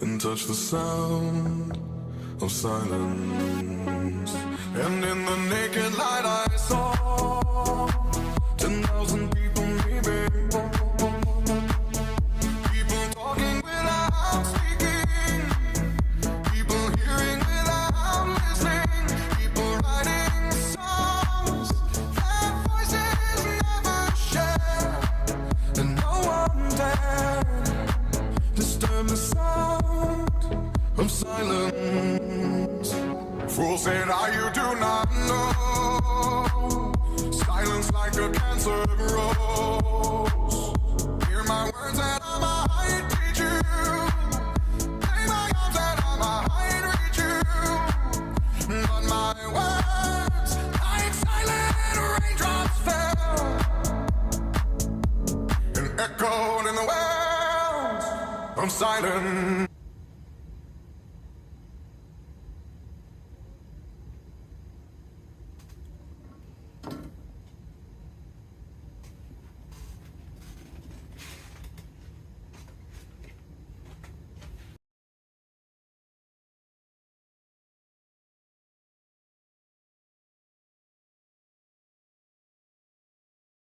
and touch the sound of silence. And in the naked light I saw 10,000 people maybe, people talking without speaking, people hearing without listening, people writing songs that voices never share, and no one dared disturb the sound of silence. Fool said, you do not know. Silence like a cancer grows. Hear my words that I might teach you. Play my arms that I might reach you. But my words, like silent raindrops fell and echoed in the wells of silence.